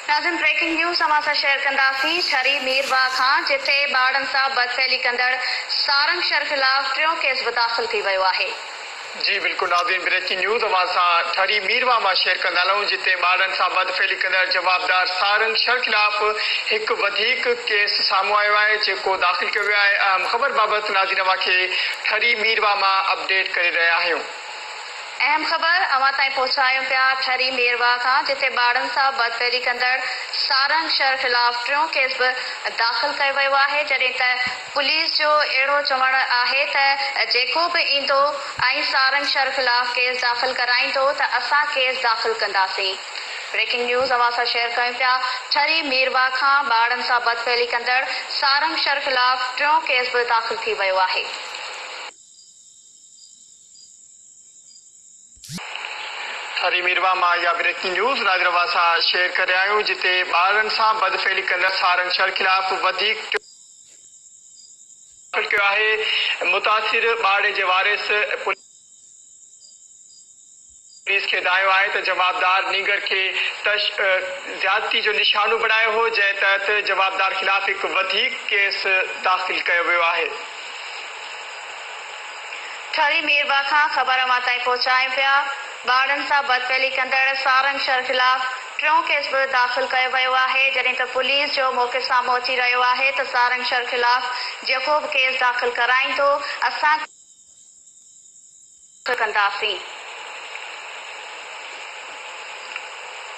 Nazim breaking news अवां share कंदासीं। ठरी मीरवा खां जिथे ॿारनि सां बदफ़ैली कंदड़ सारंग शर ख़िलाफ़ टियों केस बि दाख़िल थी वियो आहे। जी बिल्कुल नाज़रीन, ब्रेकिंग न्यूज़ अवां ठरी मीरवा में शेयर कंदा आहियूं जिते ॿारनि सां बदफ़ैली कंदड़ जवाबदार सारंग शर ख़िलाफ़ एक वधीक केस साम्हूं आयो आहे जेको दाख़िल कयो वियो आहे। अहम ख़बर बाबति नाज़रीन अवां खे ठरी मीरवा मां अपडेट करे रहिया आहियूं। अहम ख़बर अवां ताईं पहुचायूं पिया ठरी मीरवा खां जिथे ॿारनि सां बदफ़ैली कंदड़ सारंग शर ख़िलाफ़ टियों केस बि दाख़िल कयो वियो आहे, जॾहिं त पुलिस जो अहिड़ो चवणु आहे त जेको बि ईंदो ऐं सारंग शर ख़िलाफ़ केस दाख़िल कराईंदो त असां केस दाख़िल कंदासीं। ब्रेकिंग न्यूज़ अवां सां शेयर कयूं पिया। ठरी मीरवा खां ॿारनि सां बदफ़ैली कंदड़ सारंग शर ख़िलाफ़ टियों केस बि दाख़िल थी वियो आहे। ठरी मीरवा में या ब्रेकिंग न्यूज़ नाज़रीन अवां सां शेयर करे रहिया आहियूं जिते ॿारनि सां बदफ़ैली कंदड़ सारंग शर ख़िलाफ़ वधीक दाख़िल कयो आहे। मुतासिर ॿार जे वारिस पुलिस खे दायो आहे त जवाबदार नीगर के ज्यादती जो निशानो बनायो हो, जंहिं तहत जवाबदार ख़िलाफ़ एक वधीक केस दाख़िल कयो वियो आहे। ठरी मीरवा खां ख़बर अवां ताईं पहुचायूं पिया। ॿारनि सां बदफ़ैली कंदड़ सारंग शर ख़िलाफ़ टियों केस बि दाख़िल कयो वियो आहे, जॾहिं त पुलिस जो मौक़े साम्हूं अची रहियो आहे त सारंग शर ख़िलाफ़ जेको बि केस दाख़िल कराईंदो असां कंदासीं।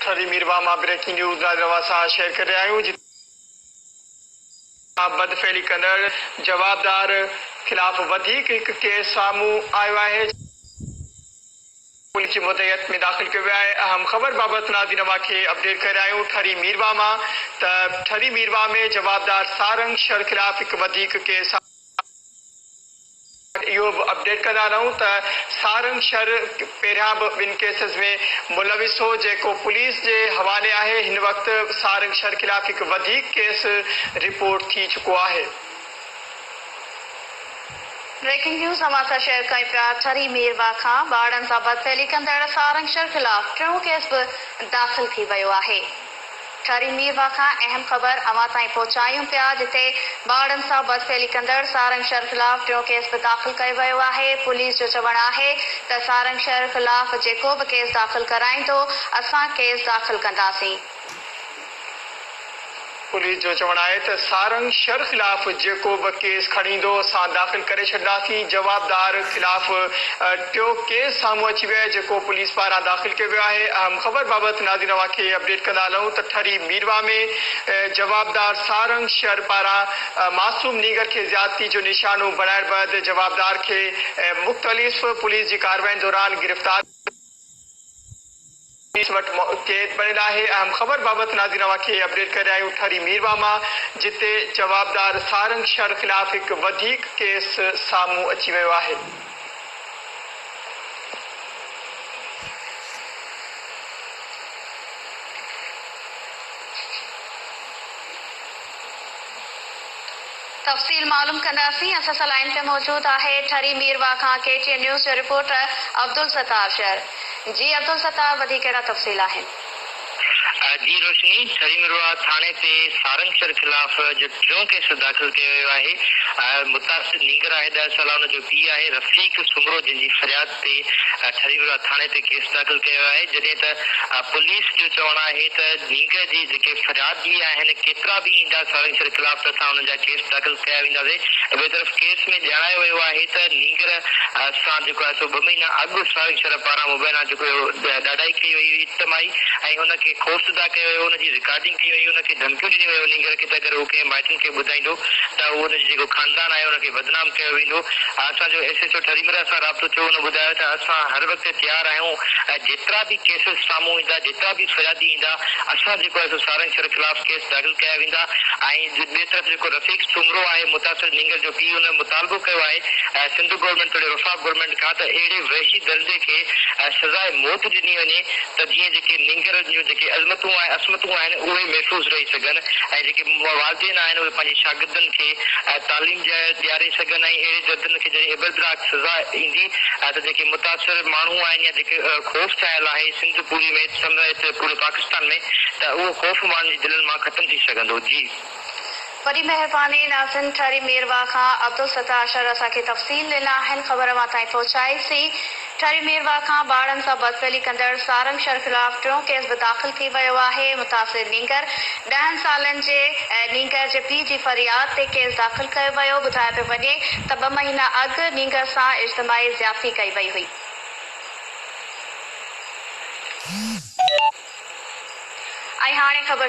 ठरी मीरवा में ब्रेकिंग न्यूज़ नाज़रीन अवां सां शेयर करे रहिया आहियूं जिते बदफ़ैली कंदड़ जवाबदार ख़िलाफ़ वधीक एक केस साम्हूं आयो आहे, पुलिस की मुदयत में दाख़िल किया है। अहम खबर बाबत नाज़रीन अवां खे अपडेट कर रहिया आहियूं ठरी मीरवा में। त ठरी मीरवा में जवाबदार सारंग शर ख़िलाफ़ एक वधीक केस इहो बि अपडेट कंदा रहूं त सारंग शर पहिरियां बि ॿिनि केसिस में मुलविस हो जेको पुलिस जे हवाले आहे। हिन वक़्तु सारंग शर ख़िलाफ़ हिकु वधीक केस रिपोर्ट थी चुको आहे। ब्रेकिंग न्यूज़ अवां सां शेयर कयूं पिया। ठरी मीरवा खां ॿारनि सां बदफ़ैली कंदड़ सारंग शर ख़िलाफ़ टियों केस बि दाख़िल थी वियो आहे। ठरी मीरवा खां अहम ख़बर अवां ताईं पहुचायूं पिया जिथे ॿारनि सां बदफ़ैली कंदड़ सारंग शर ख़िलाफ़ टियों केस बि दाख़िल कयो वियो आहे। पुलिस जो चवणु आहे त सारंग शर ख़िलाफ़ जेको बि केस दाख़िल कराईंदो असां केस दाख़िल कंदासीं। पुलिस जो चवणु आहे त सारंग शर ख़िलाफ़ जेको बि केस खणींदो असां दाख़िल करे छॾींदासीं। जवाबदार ख़िलाफ़ टियों केस साम्हूं अची वियो आहे जेको पुलिस पारां दाख़िल कयो वियो आहे। अहम ख़बर बाबति नाज़रीन अवां खे अपडेट कंदा रहूं त ठरी मीरवा में जवाबदार सारंग शर पारां मासूम नीगर के ज्यादती जो निशानो बनाइण बैदि जवाबदार के मुख़्तलिफ़ पुलिस जी कार्रवाई दौरान गिरफ़्तार कैद बनियल आहे। अहम ख़बर बाबति नाज़रीन अवां खे अपडेट करे रहिया आहियूं ठरी मीरवा में जिते जवाबदार सारंग शर ख़िलाफ़ एक वधीक केस साम्हूं अची वियो आहे। तफ़सील मालूम कंदासीं। असां सां लाइन ते मौजूद आहे ठरी मीरवा खां KTN न्यूज़ जो रिपोर्टर अब्दुल सत्तार शहर। जी अब्दुल सत्तार, वधीक कहिड़ा तफ़सील आहिनि? जी रोशनी, ठरी मीरवा थाने ते सारंग शर ख़िलाफ़ जो टियों केस दाख़िल किया वियो आहे। मुतासिर नीगर आहे 10 साल हुन जो पीउ आहे रफ़ीक सुमरो, जंहिंजी फ़रियाद ते ठरी मीरवा थाने ते केस दाख़िल कयो आहे, जॾहिं त पुलिस जो चवणु आहे त नीगर जी जेके फ़रियादी आहिनि केतिरा बि ईंदा सारंग शर ख़िलाफ़ त असां हुननि जा केस दाख़िल कया वेंदासीं। ॿिए तरफ़ केस में ॼाणायो वियो आहे त नीगर सां जेको आहे सो 2 महीना अॻु सारंग शर पारां मुबैना जेको ॾाढाई कई वई हुई इज्तमाही ऐं हुनखे खौफ़ज़दा कयो वियो, हुनजी रिकॉर्डिंग की वई, हुनखे धमकियूं ॾिनी वियूं नीगर खे त अगरि उहो कंहिं माइटनि खे ॿुधाईंदो त उहो हुनजो जेको ख़ानदान आहे हुनखे बदनाम कयो वेंदो। असांजो SHO ठरी मीरवा सां राब्तो थियो, हुन ॿुधायो त असां हर वक़्तु तयारु आहियूं, जेतिरा बि केसिस साम्हूं ईंदा, जेतिरा बि फ़रियादी ईंदा, असां जेको आहे सो सारंग शर ख़िलाफ़ केस दाख़िल कया वेंदा। ऐं ॿिए तरफ़ जेको रफ़ीक सुमरो आहे मुतासिर नीगर जो पीउ, हुन मुतालबो कयो आहे सिंध गवर्नमेंट तोड़े वफ़ाक़ गवर्नमेंट खां त अहिड़े वहशी दर्जे खे सज़ाए मौत ॾिनी वञे त जीअं जेके नीगर जूं जेके असमतूं आहिनि उहे महफ़ूज़ रही सघनि ऐं जेके वालिदैन आहिनि उहे पंहिंजे शागिर्दनि खे तालीम ॾियारे सघनि ऐं अहिड़े दर्दनि खे जॾहिं इबतनाक सज़ा ईंदी त जेके मुतासिर माण्हू आहिनि या जेके ख़ौफ़ ठाहियल आहे सिंध पूरी में समेत पूरे पाकिस्तान में, त उहो ख़ौफ़ माण्हुनि जी दिलनि मां ख़तम थी सघंदो। जी वॾी महिरबानी नाज़िन ठरी मेरवा खां अब्दुल सत्तार अशर असांखे तफ़सील ॾिना आहिनि। ख़बर मां ताईं पहुचाईसीं। ठरी मेरवा खां ॿारनि सां बदसलूकी कंदड़ सारंग शर ख़िलाफ़ टियों केस बि दाख़िल थी वियो आहे। मुतासिर नींगर 10 सालनि जे नींगर जे पीउ जी फरियाद ते केस दाख़िल कयो वियो। ॿुधाए पियो वञे त 2 महीना अॻु नींगर सां इज्तिमाही ज़्यादती कई वई हुई। ऐं हाणे ख़बर